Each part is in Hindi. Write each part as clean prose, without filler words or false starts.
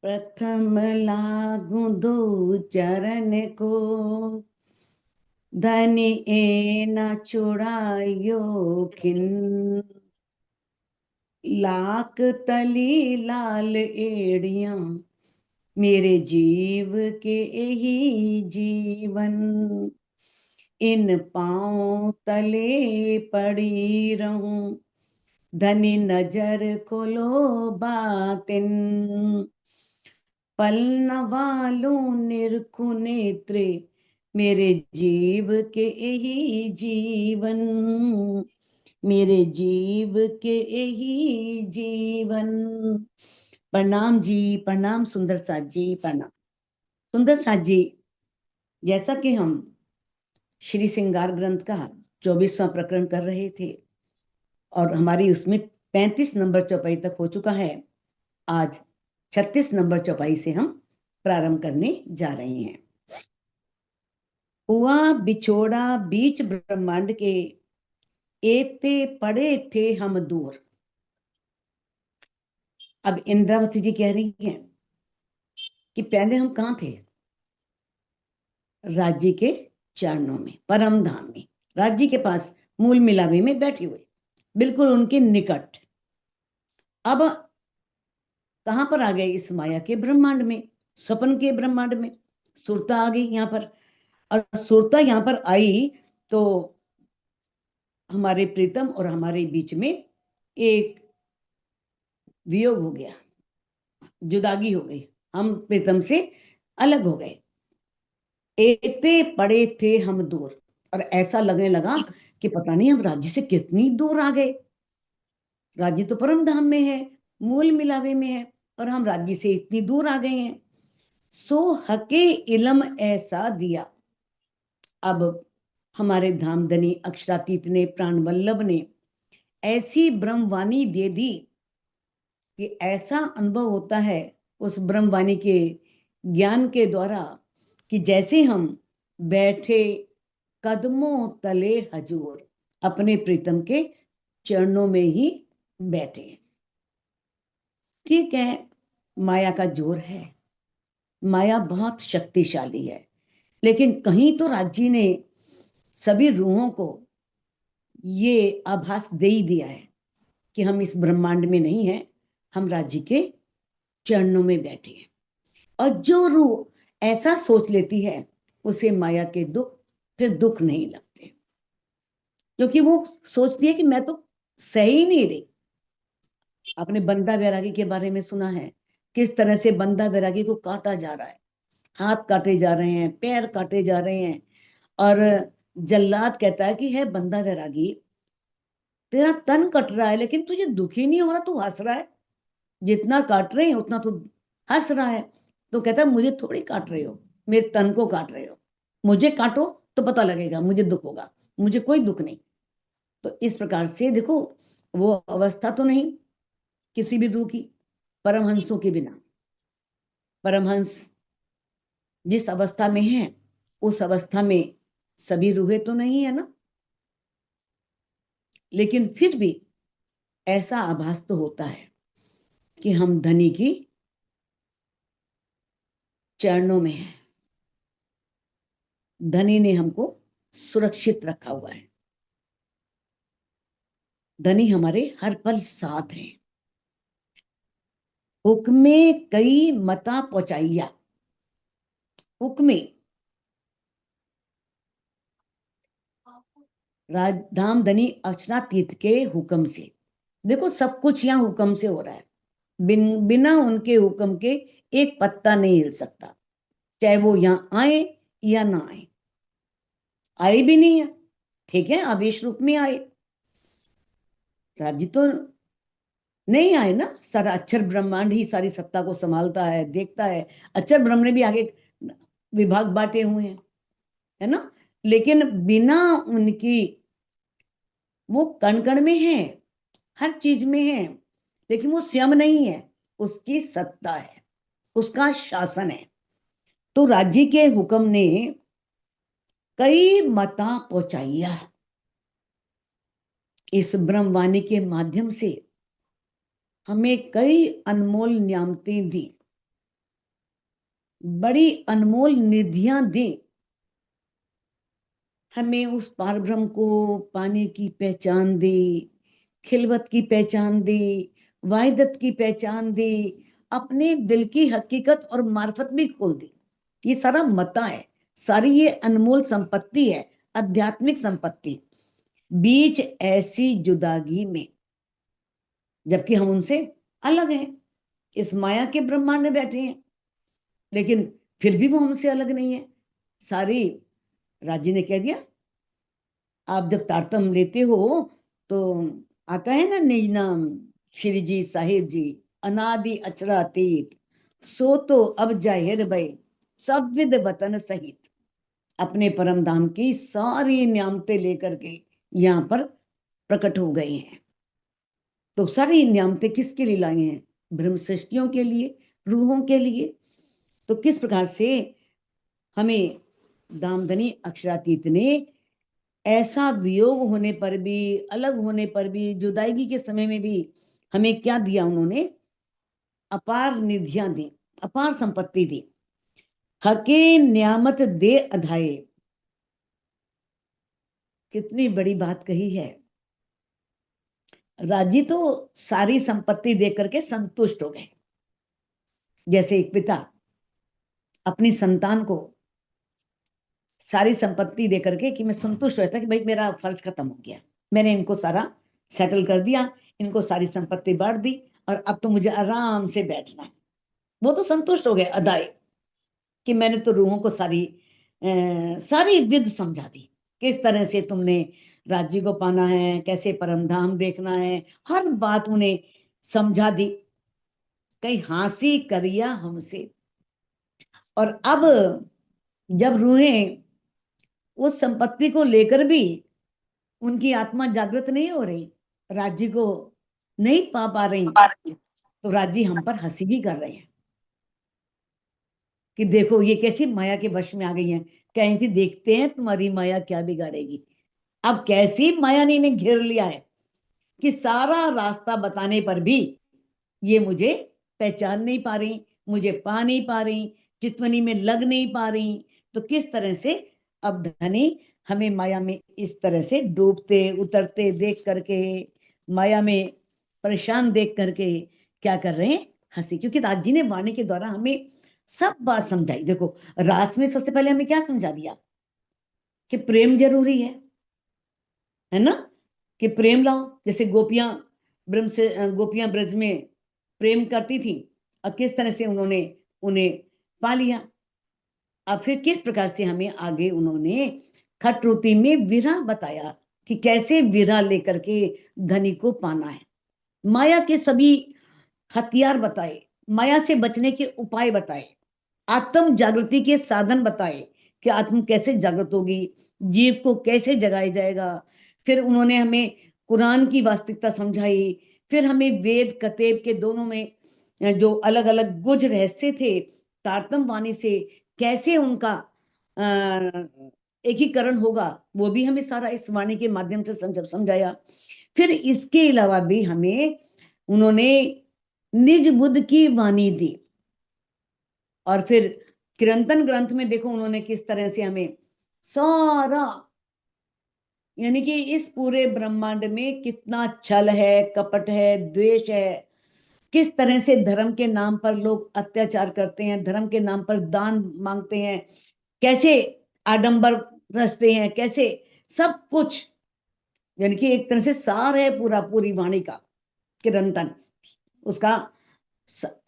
प्रथम लागू दो चरण को, धनी ए न छुड़ायो खिन। लाख तली लाल एड़ियां, मेरे जीव के यही जीवन। इन पांव तले पड़ी रहूं, धनी नजर खोलो बातिन। पल न वालू निरखु नेत्रे, मेरे जीव के यही जीवन। मेरे जीव के यही जीवन। प्रणाम जी, प्रणाम सुंदर साथ जी, प्रणाम सुंदर साथ जी। जैसा कि हम श्री श्रृंगार ग्रंथ का 24वां प्रकरण कर रहे थे और हमारी उसमें 35 नंबर चौपाई तक हो चुका है। आज 36 नंबर चौपाई से हम प्रारंभ करने जा रहे हैं। हुआ बिछोड़ा बीच ब्रह्मांड के, एते पड़े थे हम दूर। अब इंद्रावती जी कह रही हैं कि पहले हम कहाँ थे? राज्य के चरणों में, परम धाम में, राज्य के पास मूल मिलावे में बैठे हुए, बिल्कुल उनके निकट। अब कहां पर आ गए? इस माया के ब्रह्मांड में, स्वप्न के ब्रह्मांड में। सुरता आ गई यहाँ पर, और सुरता यहाँ पर आई तो हमारे प्रीतम और हमारे बीच में एक वियोग हो गया, जुदागी हो गई, हम प्रीतम से अलग हो गए। एते पड़े थे हम दूर, और ऐसा लगने लगा कि पता नहीं हम राज्य से कितनी दूर आ गए। राज्य तो परम धाम में है, मूल मिलावे में है, और हम राज्य से इतनी दूर आ गए हैं। सो हके इलम ऐसा दिया। अब हमारे धामधनी अक्षरातीत ने, प्राण वल्लभ ने ऐसी ब्रह्मवाणी दे दी कि ऐसा अनुभव होता है उस ब्रह्मवाणी के ज्ञान के द्वारा कि जैसे हम बैठे कदमों तले हजूर, अपने प्रीतम के चरणों में ही बैठे। ठीक है, माया का जोर है, माया बहुत शक्तिशाली है, लेकिन कहीं तो राज्य ने सभी रूहों को ये आभास दे ही दिया है कि हम इस ब्रह्मांड में नहीं हैं, हम राज्य के चरणों में बैठे हैं। और जो रूह ऐसा सोच लेती है, उसे माया के दुख फिर दुख नहीं लगते, क्योंकि वो सोचती है कि मैं तो सह ही नहीं रही। आपने बंदा वैरागी के बारे में सुना है, किस तरह से बंदा वैरागी को काटा जा रहा है, हाथ काटे जा रहे हैं, पैर काटे जा रहे हैं, और जल्लाद कहता है कि है बंदा वैरागी, तेरा तन कट रहा है लेकिन तुझे दुख ही नहीं हो रहा, तू हंस रहा है। जितना काट रहे हैं उतना तो हंस रहा है। तो कहता है मुझे थोड़ी काट रहे हो, मेरे तन को काट रहे हो, मुझे काटो तो पता लगेगा, मुझे दुख होगा, मुझे कोई दुख नहीं। तो इस प्रकार से देखो, वो अवस्था तो नहीं किसी भी रूह की, परमहंसों के बिना। परमहंस जिस अवस्था में है, उस अवस्था में सभी रूहें तो नहीं है ना, लेकिन फिर भी ऐसा आभास तो होता है कि हम धनी की चरणों में हैं। धनी ने हमको सुरक्षित रखा हुआ है, धनी हमारे हर पल साथ हैं। हुक्मे कई मता पहुंचाइया, हुक्मे राजधाम धनी अक्षरातीत के हुक्म से। देखो सब कुछ यहाँ हुक्म से हो रहा है, बिना उनके हुक्म के एक पत्ता नहीं हिल सकता, चाहे वो यहाँ आए या ना आए। आए भी नहीं है, ठीक है, आवेश रूप में आए, राज्य तो नहीं आए ना। सारा अक्षर ब्रह्मांड ही सारी सत्ता को संभालता है, देखता है। अक्षर ब्रह्म ने भी आगे विभाग बांटे हुए हैं, है ना, लेकिन बिना उनकी, वो कण कण में है, हर चीज में है, लेकिन वो स्वयं नहीं है, उसकी सत्ता है, उसका शासन है। तो राज्य के हुक्म ने कई मता पहुंचाइया, इस ब्रह्मवाणी के माध्यम से हमें कई अनमोल न्यामतें दी। बड़ी अनमोल निधियां दी, हमें उस पारब्रह्म को पाने की पहचान दी, खिलवत की पहचान दी, वाहिदत की पहचान दी, अपने दिल की हकीकत और मार्फत भी खोल दी। ये सारा मता है, सारी ये अनमोल संपत्ति है, आध्यात्मिक संपत्ति। बीच ऐसी जुदागी में, जबकि हम उनसे अलग हैं, इस माया के ब्रह्मांड में बैठे हैं, लेकिन फिर भी वो हमसे अलग नहीं है। सारी राजी ने कह दिया, आप जब तारतम लेते हो तो आता है ना निज नाम श्री जी साहिब जी, अनादि अचरातीत, सो तो अब जाहिर भई सब विद वतन सहित। अपने परम धाम की सारी नियामतें लेकर के यहाँ पर प्रकट हो गए हैं। तो सारी नियामतें किसके लिए लाई हैं? ब्रह्म सृष्टियों के लिए, रूहों के लिए। तो किस प्रकार से हमें दामदनी अक्षरातीत ने ऐसा वियोग होने पर भी, अलग होने पर भी, जुदाई के समय में भी हमें क्या दिया? उन्होंने अपार निधियां दी, अपार संपत्ति दी। हके नियामत दे अधाए, कितनी बड़ी बात कही है। राजी तो सारी संपत्ति देकर के संतुष्ट हो गए, जैसे एक पिता अपनी संतान को सारी संपत्ति देकर के कि मैं संतुष्ट रहता कि भाई मेरा फर्ज खत्म हो गया, मैंने इनको सारा सेटल कर दिया, इनको सारी संपत्ति बांट दी और अब तो मुझे आराम से बैठना है। वो तो संतुष्ट हो गए अदाई कि मैंने तो रूहों को सारी विध समझा दी, किस तरह से तुमने राज्य को पाना है, कैसे परम धाम देखना है, हर बात उन्हें समझा दी। कहीं हांसी करिया हमसे। और अब जब रूहें उस संपत्ति को लेकर भी उनकी आत्मा जागृत नहीं हो रही, राज्य को नहीं पा रही, तो राज्य हम पर हंसी भी कर रहे हैं कि देखो ये कैसी माया के वश में आ गई है। कहीं थी देखते हैं तुम्हारी माया क्या बिगाड़ेगी। अब कैसी माया ने इन्हें घेर लिया है कि सारा रास्ता बताने पर भी ये मुझे पहचान नहीं पा रही, मुझे पा नहीं पा रही, चितवनी में लग नहीं पा रही। तो किस तरह से अब धनी हमें माया में इस तरह से डूबते उतरते देख करके, माया में परेशान देख करके क्या कर रहे हैं? हंसी। क्योंकि राज जी ने वाणी के द्वारा हमें सब बात समझाई। देखो रास में सबसे पहले हमें क्या समझा दिया कि प्रेम जरूरी है ना, कि प्रेम लाओ। जैसे गोपियां ब्रह्म से गोपियां ब्रज में प्रेम करती थी, और किस तरह से उन्होंने उन्हें पा लिया। अब फिर किस प्रकार से हमें आगे उन्होंने खटरुति में विरह बताया कि कैसे विरह लेकर के धनी को पाना है। माया के सभी हथियार बताए, माया से बचने के उपाय बताए, आत्म जागृति के साधन बताए कि आत्म कैसे जागृत होगी, जीव को कैसे जगाया जाएगा। फिर उन्होंने हमें कुरान की वास्तविकता समझाई। फिर हमें वेद कतेब के दोनों में जो अलग अलग गुज रहस्य थे, तारतम वाणी से कैसे उनका एकीकरण होगा, वो भी हमें सारा इस वाणी के माध्यम से समझाया। फिर इसके अलावा भी हमें उन्होंने निज बुद्ध की वाणी दी। और फिर किरंतन ग्रंथ में देखो उन्होंने किस तरह से हमें सारा, यानी कि इस पूरे ब्रह्मांड में कितना छल है, कपट है, द्वेष है, किस तरह से धर्म के नाम पर लोग अत्याचार करते हैं, धर्म के नाम पर दान मांगते हैं, कैसे आडंबर रचते हैं, कैसे सब कुछ, यानी कि एक तरह से सार है पूरा पूरी वाणी का किरंतन उसका,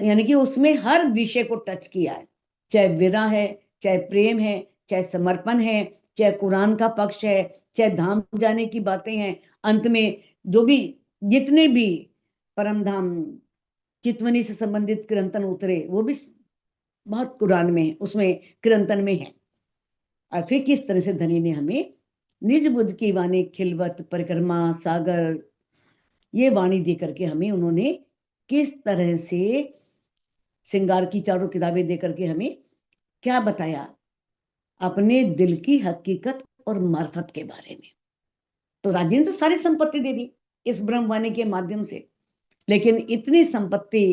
यानी कि उसमें हर विषय को टच किया है। चाहे विरह है, चाहे प्रेम है, चाहे समर्पण है, चाहे कुरान का पक्ष है, चाहे धाम जाने की बातें हैं, अंत में जो भी जितने भी परम धाम चितवनी से संबंधित किरंतन उतरे वो भी बहुत कुरान में, उसमें किरंतन में है। और फिर किस तरह से धनी ने हमें निज बुद्ध की वाणी, खिलवत, परिक्रमा, सागर, ये वाणी दे करके हमें उन्होंने किस तरह से श्रृंगार की चारों किताबें देकर के हमें क्या बताया? अपने दिल की हकीकत और मार्फत के बारे में। तो राज्य ने तो सारी संपत्ति दे दी इस ब्रह्मवाणी के माध्यम से, लेकिन इतनी संपत्ति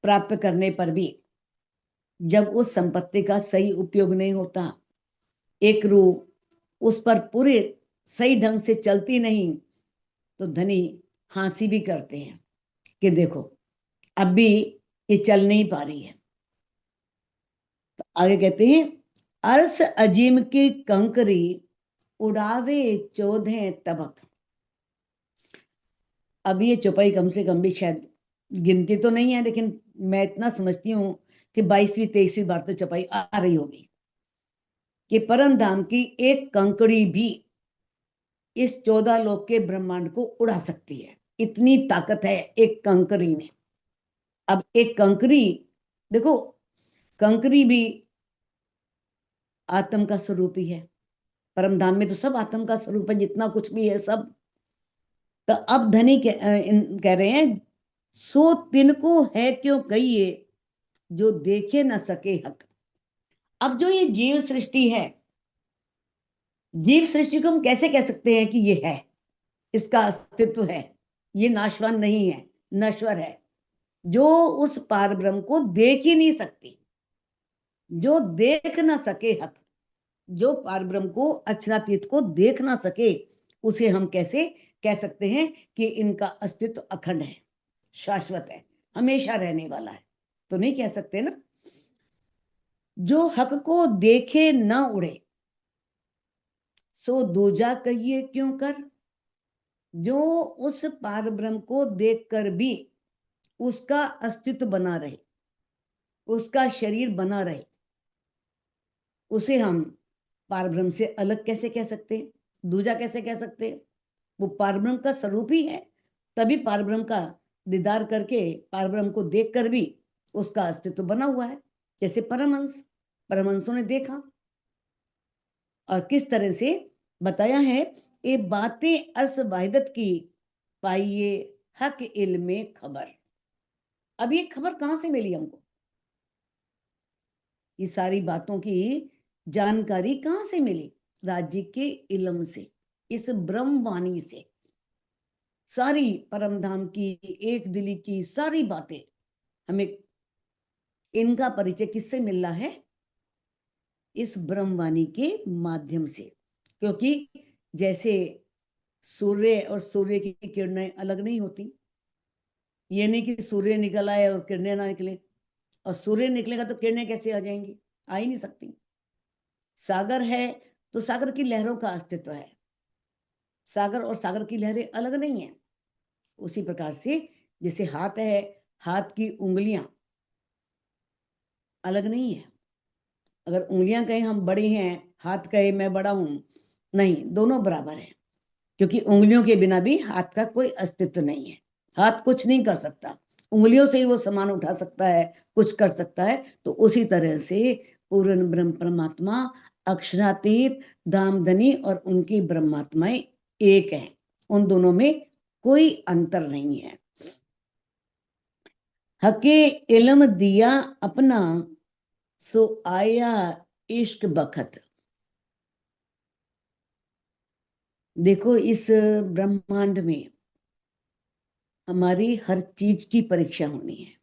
प्राप्त करने पर भी जब उस संपत्ति का सही उपयोग नहीं होता, एक रूह उस पर पूरे सही ढंग से चलती नहीं, तो धनी हांसी भी करते हैं कि देखो अब भी ये चल नहीं पा रही है। तो आगे कहते हैं, अर्श अजीम की कंकरी उड़ावे चौदह तबक। अब ये चौपाई कम से कम भी शायद गिनती तो नहीं है, लेकिन मैं इतना समझती हूँ कि 22वीं 23वीं बार तो चौपाई आ रही होगी कि परम धाम की एक कंकड़ी भी इस 14 लोक के ब्रह्मांड को उड़ा सकती है। इतनी ताकत है एक कंकड़ी में। अब एक कंकड़ी, देखो कंकड़ी भी आत्म का स्वरूप ही है। परम धाम में तो सब आत्म का स्वरूप है, जितना कुछ भी है सब। तो अब धनी कह रहे हैं, सो तिनको है क्यों कहिए जो देखे न सके हक। अब जो ये जीव सृष्टि है, जीव सृष्टि को हम कैसे कह सकते हैं कि ये है, इसका अस्तित्व है, ये नाशवान नहीं है, नश्वर है, जो उस पार ब्रह्म को देख ही नहीं सकती, जो देख ना सके हक, जो पार ब्रह्म को अक्षरातीत को देख ना सके, उसे हम कैसे कह सकते हैं कि इनका अस्तित्व अखंड है, शाश्वत है, हमेशा रहने वाला है? तो नहीं कह सकते ना। जो हक को देखे ना उड़े, सो दूजा कहिए क्यों कर। जो उस पार ब्रह्म को देखकर भी उसका अस्तित्व बना रहे, उसका शरीर बना रहे, उसे हम पारब्रह्म से अलग कैसे कह सकते हैं, दूजा कैसे कह सकते हैं? वो पारब्रह्म का स्वरूप ही है, तभी पारब्रह्म का दीदार करके, पारब्रह्म को देखकर भी उसका अस्तित्व बना हुआ है। जैसे परमहंस, परमहंसों ने देखा और किस तरह से बताया है, ये बातें अर्स वाहिदत की पाइए हक इल्मे खबर। अब ये खबर कहां से मिली हमको? ये सारी बातों की जानकारी कहां से मिली? राज्य के इल्म से, इस ब्रह्मवाणी से। सारी परमधाम की, एक दिली की सारी बातें हमें, इनका परिचय किससे मिल रहा है? इस ब्रह्मवाणी के माध्यम से। क्योंकि जैसे सूर्य और सूर्य की किरणें अलग नहीं होती, ये नहीं कि सूर्य निकल आए और किरणें ना निकले, और सूर्य निकलेगा तो किरणें कैसे आ जाएंगी? आ ही नहीं सकती। सागर है तो सागर की लहरों का अस्तित्व है, सागर और सागर की लहरें अलग नहीं है। उसी प्रकार से जैसे हाथ है, हाथ की उंगलियां अलग नहीं है। अगर उंगलियां कहें हम बड़ी हैं, हाथ कहे मैं बड़ा हूं, नहीं, दोनों बराबर है। क्योंकि उंगलियों के बिना भी हाथ का कोई अस्तित्व नहीं है। हाथ कुछ नहीं कर सकता, उंगलियों से ही वो सामान उठा सकता है, कुछ कर सकता है। तो उसी तरह से पूर्ण ब्रह्म परमात्मा अक्षरातीत धामधनी और उनकी ब्रह्मात्माएं एक हैं, उन दोनों में कोई अंतर नहीं है। हके इल्म दिया अपना, सो आया इश्क बखत। देखो इस ब्रह्मांड में हमारी हर चीज की परीक्षा होनी है,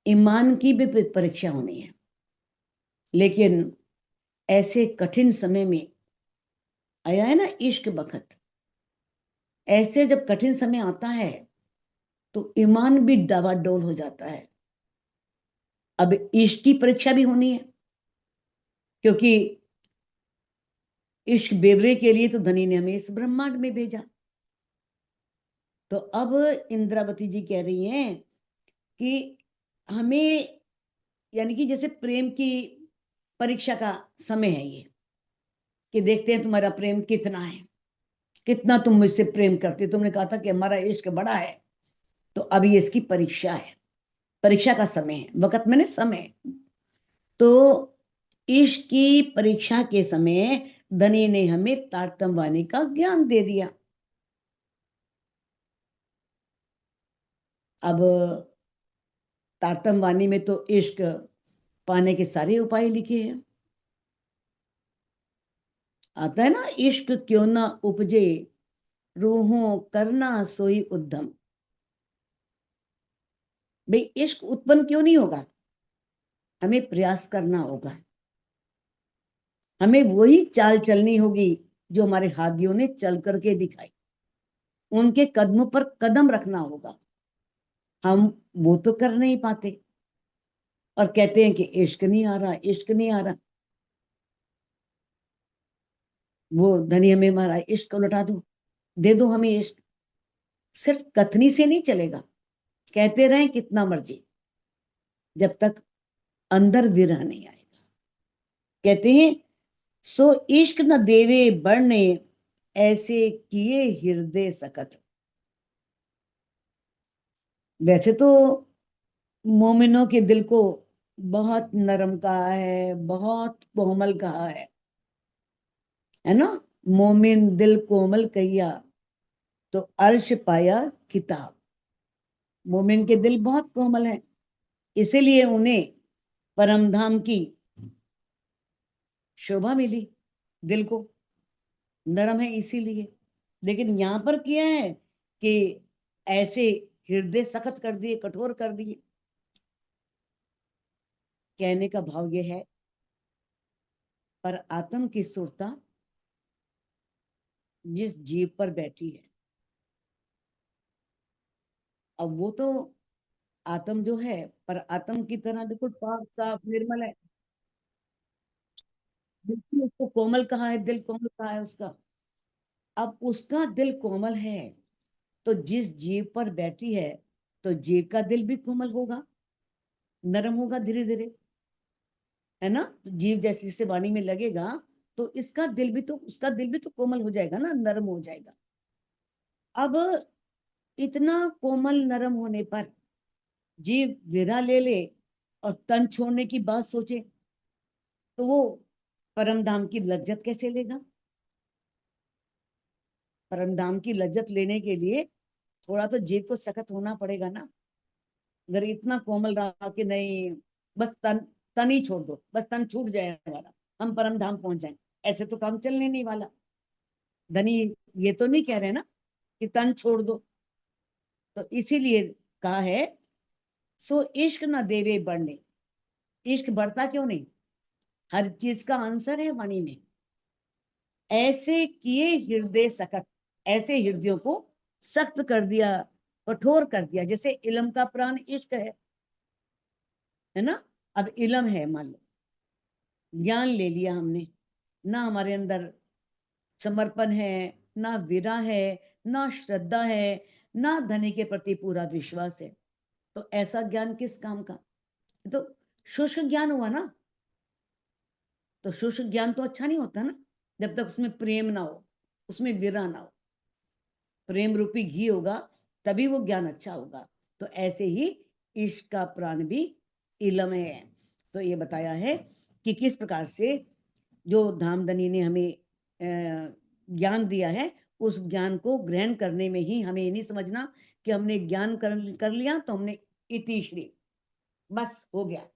ईमान की भी परीक्षा होनी है। लेकिन ऐसे कठिन समय में आया है ना इश्क बखत, ऐसे जब कठिन समय आता है तो ईमान भी डावाडोल हो जाता है। अब इश्क की परीक्षा भी होनी है, क्योंकि इश्क बेवरे के लिए तो धनी ने हमें इस ब्रह्मांड में भेजा। तो अब इंद्रावती जी कह रही हैं कि हमें, यानी कि जैसे प्रेम की परीक्षा का समय है ये, कि देखते हैं तुम्हारा प्रेम कितना है, कितना तुम मुझसे प्रेम करते। तुमने कहा था कि हमारा इश्क बड़ा है, तो अब ये इसकी परीक्षा है, परीक्षा का समय है। वक्त मैंने समय, तो इश्क की परीक्षा के समय धनी ने हमें तारतम वाणी का ज्ञान दे दिया। अब तारतम वाणी में तो इश्क पाने के सारे उपाय लिखे हैं। आता है ना, इश्क क्यों ना उपजे रूहों करना सोई उद्यम। भाई इश्क उत्पन्न क्यों नहीं होगा? हमें प्रयास करना होगा, हमें वही चाल चलनी होगी जो हमारे हादियों ने चल करके दिखाई, उनके कदमों पर कदम रखना होगा। हम वो तो कर नहीं पाते और कहते हैं कि इश्क नहीं आ रहा, इश्क नहीं आ रहा। वो धनी हमें हमारा इश्क लौटा दो, दे दो हमें इश्क। सिर्फ कथनी से नहीं चलेगा, कहते रहें कितना मर्जी, जब तक अंदर विरह नहीं आएगा। कहते हैं सो इश्क न देवे बढ़ने, ऐसे किए हृदय सकत। वैसे तो मोमिनों के दिल को बहुत नरम कहा है, बहुत कोमल कहा है ना। मोमिन दिल कोमल कहिया, तो अर्श पाया किताब। मोमिन के दिल बहुत कोमल है, इसीलिए उन्हें परमधाम की शोभा मिली। दिल को नरम है इसीलिए। लेकिन यहां पर किया है कि ऐसे हृदय सख्त कर दिए, कठोर कर दिए। कहने का भाव यह है, पर आत्म की सुरता जिस जीव पर बैठी है, अब वो तो आत्म जो है, पर आत्म की तरह बिल्कुल पाक साफ निर्मल है। बिल्कुल उसको कोमल कहा है, दिल कोमल कहा है उसका। अब उसका दिल कोमल है, तो जिस जीव पर बैठी है, तो जीव का दिल भी कोमल होगा, नरम होगा धीरे धीरे, है ना। तो जीव जैसे जैसे वाणी में लगेगा, तो इसका दिल भी तो, उसका दिल भी तो कोमल हो जाएगा ना, नरम हो जाएगा। अब इतना कोमल नरम होने पर जीव विदा ले ले और तन छोड़ने की बात सोचे, तो वो परम धाम की लज्जत कैसे लेगा। परम धाम की लज्जत लेने के लिए थोड़ा तो जीव को सख्त होना पड़ेगा ना। अगर इतना कोमल रहा कि नहीं, बस तन, तन ही छोड़ दो, बस तन छूट जाए हमारा, हम परम धाम पहुंच जाए, ऐसे तो काम चलने नहीं वाला। धनी ये तो नहीं कह रहे ना कि तन छोड़ दो। तो इसीलिए कहा है सो इश्क ना देवे बढ़ने। इश्क बढ़ता क्यों नहीं, हर चीज का आंसर है वाणी में। ऐसे किए हृदय सख्त, ऐसे हृदयों को सख्त कर दिया, कठोर कर दिया। जैसे इल्म का प्राण इश्क है ना। अब इल्म है, मान लो ज्ञान ले लिया हमने, ना हमारे अंदर समर्पण है, ना विरह है, ना श्रद्धा है, ना धनी के प्रति पूरा विश्वास है, तो ऐसा ज्ञान किस काम का। तो शुष्क ज्ञान हुआ ना। तो शुष्क ज्ञान तो अच्छा नहीं होता ना, जब तक उसमें प्रेम ना हो, उसमें विरह ना हो। प्रेम रूपी घी होगा, तभी वो ज्ञान अच्छा होगा। तो ऐसे ही इश्क का प्राण भी इलम है। तो ये बताया है कि किस प्रकार से जो धामधनी ने हमें ज्ञान दिया है, उस ज्ञान को ग्रहण करने में ही हमें ये नहीं समझना कि हमने ज्ञान कर लिया तो हमने इति श्री, बस हो गया,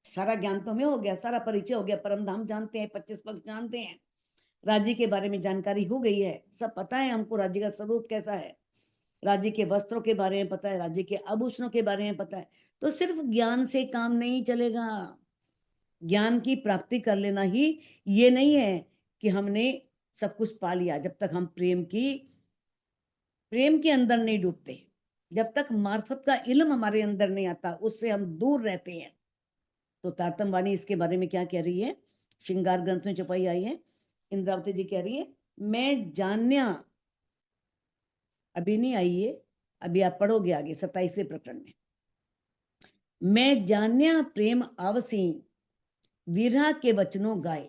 सारा ज्ञान तो हमें हो गया, सारा परिचय हो गया, परम धाम जानते हैं, 25 पग जानते हैं, राज्य के बारे में जानकारी हो गई है, सब पता है हमको राज्य का स्वरूप कैसा है, राज्य के वस्त्रों के बारे में पता है, राज्य के आभूषणों के बारे में पता है। तो सिर्फ ज्ञान से काम नहीं चलेगा। ज्ञान की प्राप्ति कर लेना ही ये नहीं है कि हमने सब कुछ पा लिया, जब तक हम प्रेम के अंदर नहीं डूबते, जब तक मार्फत का इल्म हमारे अंदर नहीं आता, उससे हम दूर रहते हैं। तो तारतम वाणी इसके बारे में क्या कह रही है, श्रृंगार ग्रंथ में छपाई आई है। इंद्रावती जी कह रही है, मैं जान्या, अभी नहीं आई है, अभी आप पढ़ोगे आगे 27वें प्रकरण में। मैं जान्या प्रेम आवसी, विरह के वचनों गाए।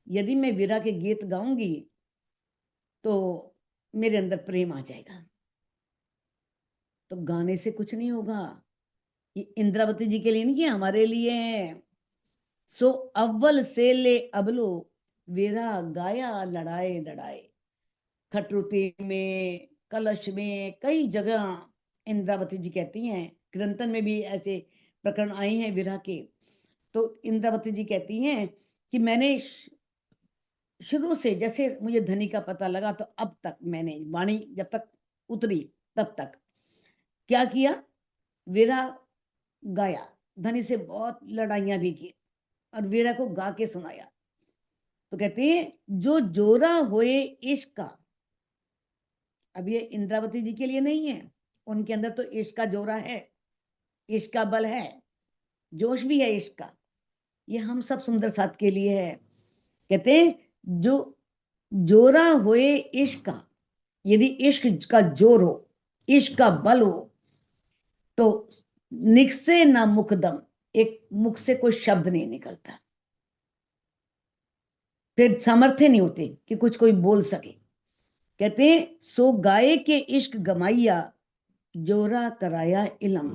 यदि मैं विरह के गीत गाऊंगी तो मेरे अंदर प्रेम आ जाएगा। तो गाने से कुछ नहीं होगा, ये इंद्रावती जी के लिए नहीं, हमारे लिए है। सो अव्वल से ले अबलो, विरह गाया लड़ाए लड़ाए। खटरुति में, कलश में, कई जगह इंद्रावती जी कहती हैं, कीर्तन में भी ऐसे प्रकरण आए हैं विरह के। तो इंद्रावती जी कहती हैं कि मैंने शुरू से, जैसे मुझे धनी का पता लगा, तो अब तक मैंने वाणी जब तक उतरी तब तक क्या किया, विरह गाया। धनी से बहुत लड़ाइयां भी की और वीरा को गा के सुनाया। तो कहते हैं जो जोरा होए इश्क का, अब ये इंद्रावती जी के लिए नहीं है, उनके अंदर तो इश्क का जोरा है, इश्क का बल है, जोश भी है इश्क का। ये हम सब सुंदर साथ के लिए है। कहते हैं जो जोरा होए इश्क का, यदि इश्क का जोर हो, इश्क का बल हो, तो निकसे ना मुकदम, एक मुख से कोई शब्द नहीं निकलता, फिर सामर्थ्य नहीं होते कि कुछ कोई बोल सके। कहते हैं सो गाये के इश्क गमाइया, जोरा कराया इलम।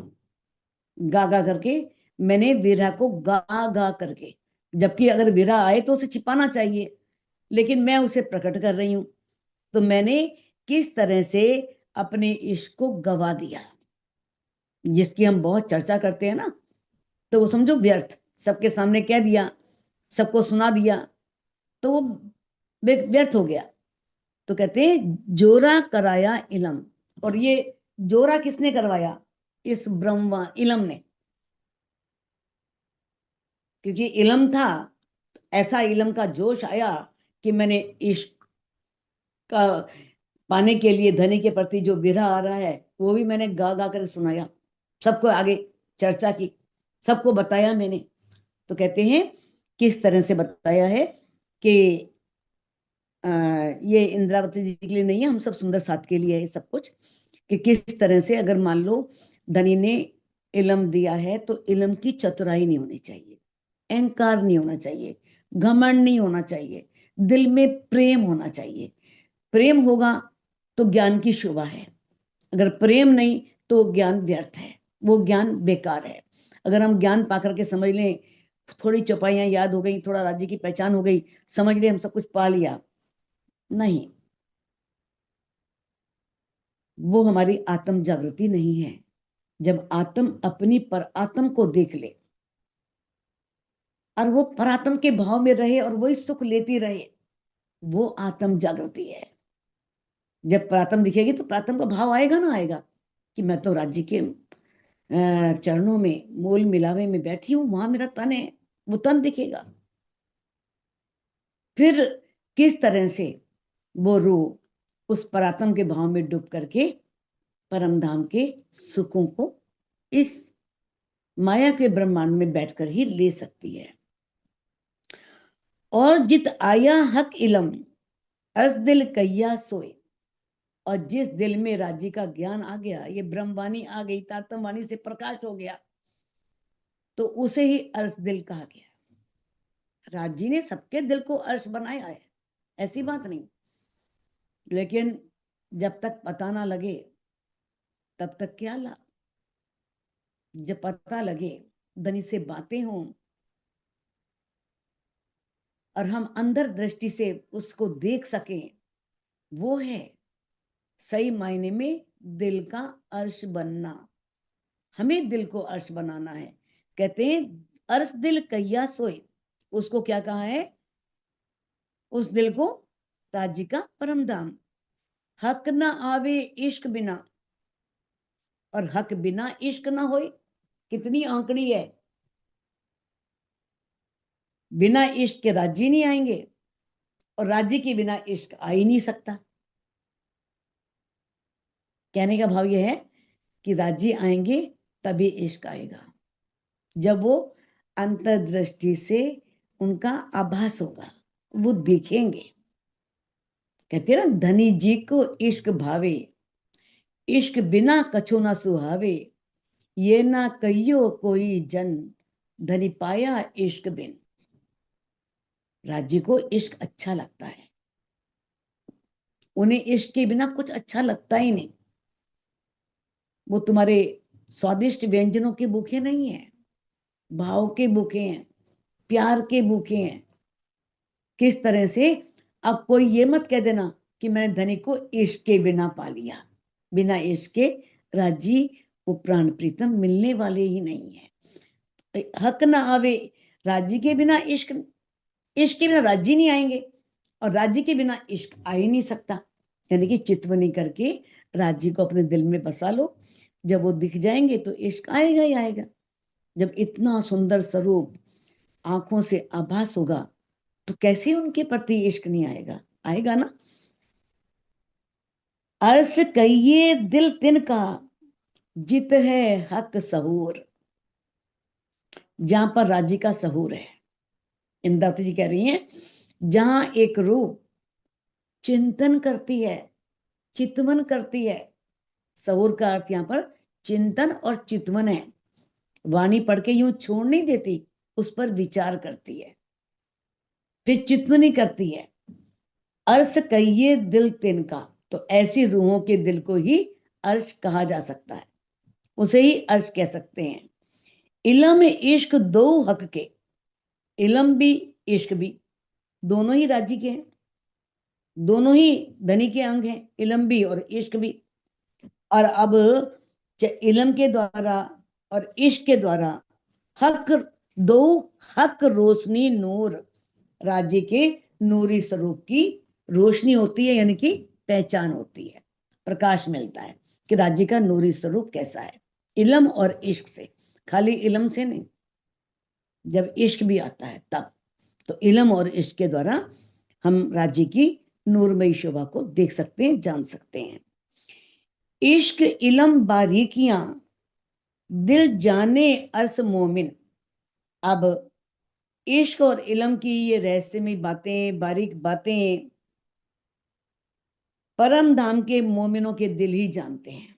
गा गा करके मैंने विरह को गा गा करके, जबकि अगर विरह आए तो उसे छिपाना चाहिए, लेकिन मैं उसे प्रकट कर रही हूं। तो मैंने किस तरह से अपने इश्क को गवा दिया, जिसकी हम बहुत चर्चा करते हैं ना, तो वो समझो व्यर्थ, सबके सामने कह दिया, सबको सुना दिया, तो वो व्यर्थ हो गया। तो कहते हैं जोरा कराया इलम, और ये जोरा किसने करवाया? इस ब्रह्मा इलम ने, क्योंकि इलम था, ऐसा इलम का जोश आया कि मैंने इश्क का पाने के लिए धनी के प्रति जो विरह आ रहा है वो भी मैंने गा गा कर सुनाया, सबको आगे चर्चा की, सबको बताया मैंने। तो कहते हैं किस तरह से बताया है कि ये इंद्रावती जी के लिए नहीं है, हम सब सुंदर साथ के लिए है सब कुछ, कि किस तरह से अगर मान लो धनी ने इलम दिया है तो इलम की चतुराई नहीं होनी चाहिए, अहंकार नहीं होना चाहिए, घमंड नहीं होना चाहिए, दिल में प्रेम होना चाहिए। प्रेम होगा तो ज्ञान की शोभा है, अगर प्रेम नहीं तो ज्ञान व्यर्थ है, वो ज्ञान बेकार है। अगर हम ज्ञान पाकर के समझ लें, थोड़ी चौपाइयां याद हो गई, थोड़ा राज्य की पहचान हो गई, समझ ले हम सब कुछ पा लिया, नहीं, वो हमारी आत्म जागृति नहीं है। जब आत्म अपनी पर आत्म को देख ले और वो परात्म के भाव में रहे और वही सुख लेती रहे, वो आत्म जागृति है। जब परात्म दिखेगी तो परात्म का भाव आएगा ना, आएगा कि मैं तो राज्य के चरणों में मोल मिलावे में बैठी हूं, वहां मेरा तन है, वो तन दिखेगा। फिर किस तरह से वो रूह उस परात्म के भाव में डूब करके परम धाम के सुखों को इस माया के ब्रह्मांड में बैठकर ही ले सकती है। और जित आया हक इलम, अर्ज दिल कैया सोए, और जिस दिल में राज्य का ज्ञान आ गया, ये ब्रह्मवाणी आ गई, तारतम वाणी से प्रकाश हो गया, तो उसे ही अर्श दिल कहा गया। राज्य ने सबके दिल को अर्श बनाया है, ऐसी बात नहीं, लेकिन जब तक पता ना लगे तब तक क्या लाभ। जब पता लगे, धनी से बातें हों और हम अंदर दृष्टि से उसको देख सकें, वो है सही मायने में दिल का अर्श बनना। हमें दिल को अर्श बनाना है। कहते हैं अर्श दिल कैया सोए, उसको क्या कहा है? उस दिल को राज्य का परम धाम। हक ना आवे इश्क बिना, और हक बिना इश्क ना होए, कितनी आंकड़ी है। बिना इश्क के राज्य नहीं आएंगे, और राज्य के बिना इश्क आ ही नहीं सकता। कहने का भाव यह है कि राज्य आएंगे तभी इश्क आएगा, जब वो अंतर्दृष्टि से उनका आभास होगा, वो देखेंगे। कहते हैं ना, धनी जी को इश्क भावे, इश्क बिना कछु ना सुहावे, ये ना कहियो कोई जन, धनी पाया इश्क बिन। राज्य को इश्क अच्छा लगता है, उन्हें इश्क के बिना कुछ अच्छा लगता ही नहीं। वो तुम्हारे स्वादिष्ट व्यंजनों के भूखे नहीं है, भाव के भूखे हैं, प्यार के भूखे हैं। किस तरह से? अब कोई ये मत कह देना कि मैंने धनी को इश्क के बिना पा लिया। बिना इश्क के राजी वो प्राण प्रीतम मिलने वाले ही नहीं है। हक ना आवे, राजी के बिना इश्क, इश्क के बिना राजी नहीं आएंगे, और राज्य के बिना इश्क आ ही नहीं सकता। यानी कि चितवनी करके राज्य को अपने दिल में बसा लो, जब वो दिख जाएंगे तो इश्क आएगा ही आएगा। जब इतना सुंदर स्वरूप आंखों से आभास होगा तो कैसे उनके प्रति इश्क नहीं आएगा? आएगा ना। अर्श कहिए दिल तिनका, जित है हक सहूर। जहां पर राज्य का सहूर है, इंद्रावती जी कह रही हैं, जहां एक रूह चिंतन करती है, चितवन करती है। सहूर का अर्थ यहां पर चिंतन और चितवन है। वाणी पढ़ के यूं छोड़ नहीं देती, उस पर विचार करती है, फिर चितवनी करती है। अर्श कहिए दिल तिनका, तो ऐसी रूहों के दिल को ही अर्श कहा जा सकता है, उसे ही अर्श कह सकते हैं। इलम इश्क दो हक के, इलम भी इश्क भी दोनों ही राज्य के हैं, दोनों ही धनी के अंग हैं, इलम भी और इश्क भी। और अब इलम के द्वारा और इश्क के द्वारा हक दो हक रोशनी नूर, राज्य के नूरी स्वरूप की रोशनी होती है, यानी कि पहचान होती है, प्रकाश मिलता है कि राज्य का नूरी स्वरूप कैसा है। इलम और इश्क से, खाली इलम से नहीं, जब इश्क भी आता है तब। तो इलम और इश्क के द्वारा हम राज्य की नूरमयी शोभा को देख सकते हैं, जान सकते हैं। इश्क इलम बारीकियां, दिल जाने अर्स मोमिन। अब इश्क और इलम की ये रहस्यमयी बातें, बारीक बातें परम धाम के मोमिनों के दिल ही जानते हैं।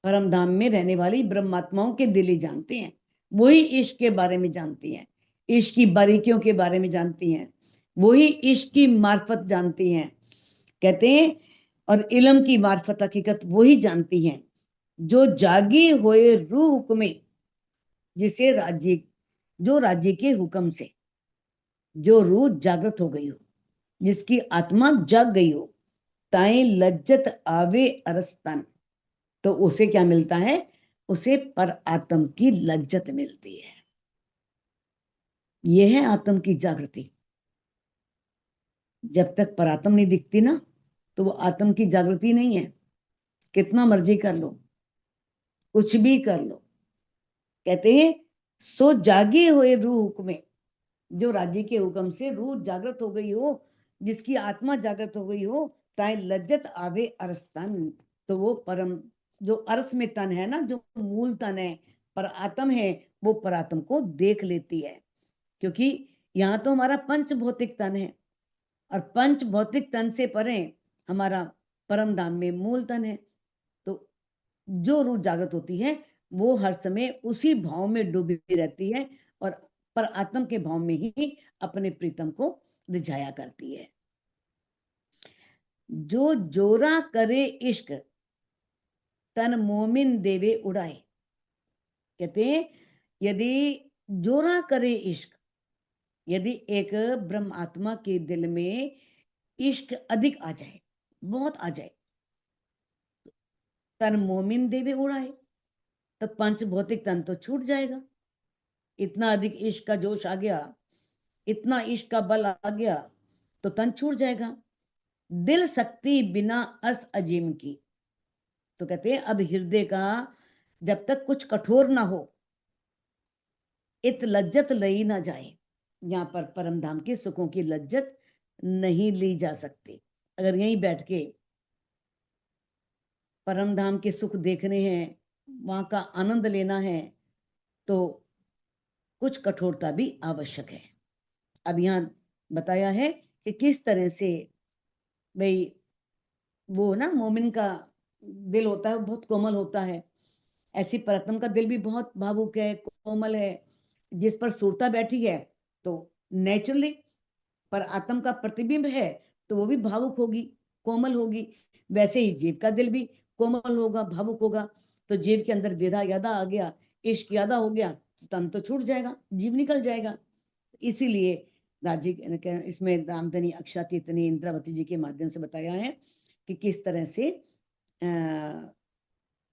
परम धाम में रहने वाली ब्रह्मात्माओं के दिल ही जानते हैं, वही इश्क के बारे में जानती हैं, इश्क की बारीकियों के बारे में जानती हैं, वही इश्क की मार्फत जानती हैं, कहते हैं। और इलम की मार्फत हकीकत वही जानती हैं जो जागी हुए रूह हुक्मे, जिसे राज्य, जो राज्य के हुक्म से, जो रूह जागृत हो गई हो, जिसकी आत्मा जाग गई हो, ताए लज्जत आवे अरस्तन, तो उसे क्या मिलता है? उसे पर आत्म की लज्जत मिलती है। यह है आत्म की जागृति। जब तक परात्म नहीं दिखती ना, तो वो आत्म की जागृति नहीं है। कितना मर्जी कर लो, कुछ भी कर लो, कहते हैं सो जागे हुए रूह हुक्मे, जो राज्य के हुक्म से रूह जागृत हो गई हो, जिसकी आत्मा जागृत हो गई हो, ताए लज्जत आवे अरस्तन, तो वो परम, जो अर्स में तन है ना, जो मूल तन है, पर आत्म है, वो परात्म को देख लेती है। क्योंकि यहाँ तो हमारा पंच भौतिक तन है, और पंच भौतिक तन से परे हमारा परम धाम में मूल तन है। तो जो रूह जागृत होती है वो हर समय उसी भाव में डूबी रहती है, और पर आत्म के भाव में ही अपने प्रीतम को रिझाया करती है। जो जोरा करे इश्क, तन मोमिन देवे उड़ाए। कहते हैं यदि जोरा करे इश्क, यदि एक ब्रह्म आत्मा के दिल में इश्क अधिक आ जाए, बहुत आ जाए, तन मोमिन देवे उड़ाए, तो पंच भौतिक तन तो छूट जाएगा। इतना अधिक इश्क का जोश आ गया, इतना इश्क का बल आ गया, तो तन छूट जाएगा। दिल शक्ति बिना अर्स अजीम की, तो कहते हैं अब हृदय का जब तक कुछ कठोर ना हो, इत लज्जत लई ना जाए। यहाँ पर परम धाम के सुखों की लज्जत नहीं ली जा सकती। अगर यहीं बैठ के परम धाम के सुख देखने हैं, वहां का आनंद लेना है, तो कुछ कठोरता भी आवश्यक है। अब यहाँ बताया है कि किस तरह से भाई वो ना मोमिन का दिल होता है, वो बहुत कोमल होता है। ऐसी परतम का दिल भी बहुत भावुक है, कोमल है। जिस पर सुरता बैठी है तो नेचुरली पर आत्म का प्रतिबिंब है, तो वो भी भावुक होगी, कोमल होगी। वैसे ही जीव का दिल भी कोमल होगा, भावुक होगा। तो जीव के अंदर विरह यादा आ गया, इश्क यादा हो गया, तो तन तो छूट जाएगा, जीव निकल जाएगा। इसीलिए राजी इसमें दामदनी अक्षातीतनी इंद्रावती जी के माध्यम से बताया है कि किस तरह से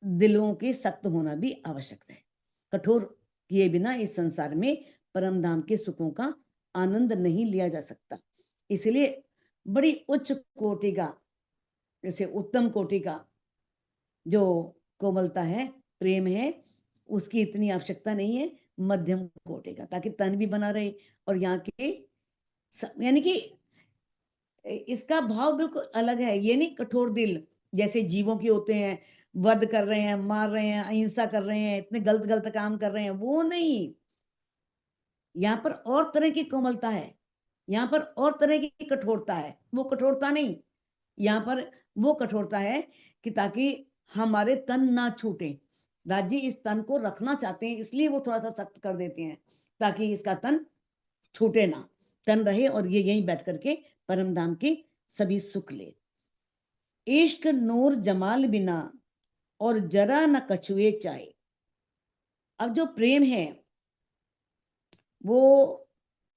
दिलों के सख्त होना भी आवश्यक है। कठोर किए बिना इस संसार में परम धाम के सुखों का आनंद नहीं लिया जा सकता। इसलिए बड़ी उच्च कोटि का, जैसे उत्तम कोटि का जो कोमलता है, प्रेम है, उसकी इतनी आवश्यकता नहीं है, मध्यम कोटि का, ताकि तन भी बना रहे और यहाँ के यानी कि इसका भाव बिल्कुल अलग है। ये नहीं कठोर दिल जैसे जीवों के होते हैं, वध कर रहे हैं, मार रहे हैं, अहिंसा कर रहे हैं, इतने गलत गलत काम कर रहे हैं, वो नहीं। यहाँ पर और तरह की कोमलता है, यहाँ पर और तरह की कठोरता है। वो कठोरता नहीं, यहाँ पर वो कठोरता है कि ताकि हमारे तन ना छूटे। राजी इस तन को रखना चाहते हैं, इसलिए वो थोड़ा सा सख्त कर देते हैं ताकि इसका तन छूटे ना, तन रहे और ये यहीं बैठ करके परम धाम की सभी सुख ले। इश्क नूर जमाल बिना और जरा न कछुए चाहे। अब जो प्रेम है वो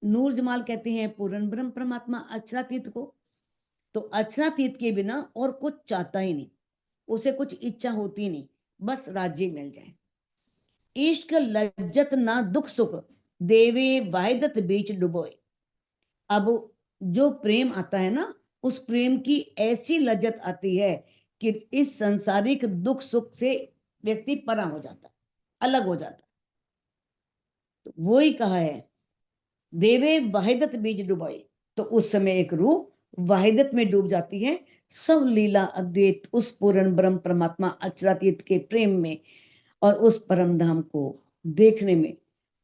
नूर जमाल कहते हैं पूर्ण ब्रह्म परमात्मा अक्षरातीत को, तो अक्षरातीत के बिना और कुछ चाहता ही नहीं, उसे कुछ इच्छा होती नहीं, बस राज्य मिल जाए। इश्क लज्जत ना दुख सुख देवे वाहिदत बीच डुबोए। अब जो प्रेम आता है ना, उस प्रेम की ऐसी लज्जत आती है कि इस संसारिक दुख सुख से व्यक्ति परा हो जाता, अलग हो जाता। तो वो ही कहा है देवे वाहिदत बीज डुबाई, तो उस समय एक रूह वाहिदत में डूब जाती है, सब लीला अद्वैत उस पूर्ण ब्रह्म परमात्मा अक्षरातीत के प्रेम में और उस परम धाम को देखने में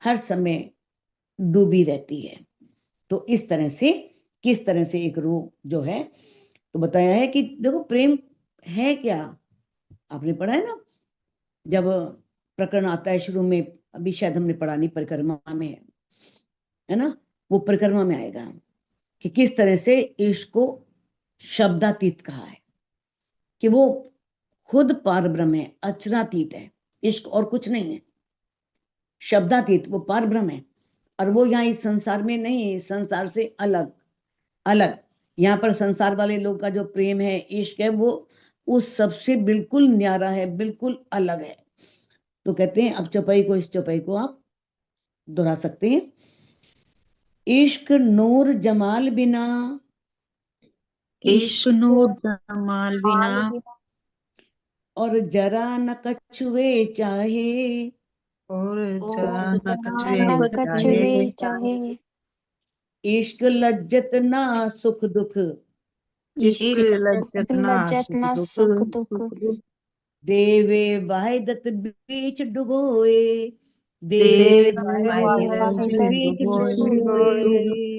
हर समय डूबी रहती है। तो इस तरह से किस तरह से एक रूह जो है, तो बताया है कि देखो प्रेम है क्या, आपने पढ़ा है ना, जब प्रकरण आता है शुरू में, अभी शायद हमने पढ़ा नहीं, परिक्रमा में है ना, वो परिक्रमा में आएगा कि किस तरह से इश्क को शब्दातीत कहा है, कि वो खुद पार ब्रह्म है, अचरातीत है, इश्क और कुछ नहीं है, शब्दातीत वो पार ब्रह्म है। और वो यहाँ इस संसार में नहीं है, संसार से अलग अलग। यहाँ पर संसार वाले लोग का जो प्रेम है, इश्क है, वो उस सबसे बिल्कुल न्यारा है, बिल्कुल अलग है। तो कहते हैं, अब चौपाई को, इस चौपाई को आप दोहरा सकते हैं। इश्क नूर जमाल बिना, इश्क नूर जमाल बिना और जरा न कछुए चाहे, और जरा और न न कछुए चाहे। इश्क लज्जत ना सुख दुख, इश्क लज्जत ना ना सुख सुख दुख दुख देवे वाहिदत बीच डुबोए, देवे देव वाहिदत वाहिदत बीच बीच डुबोए।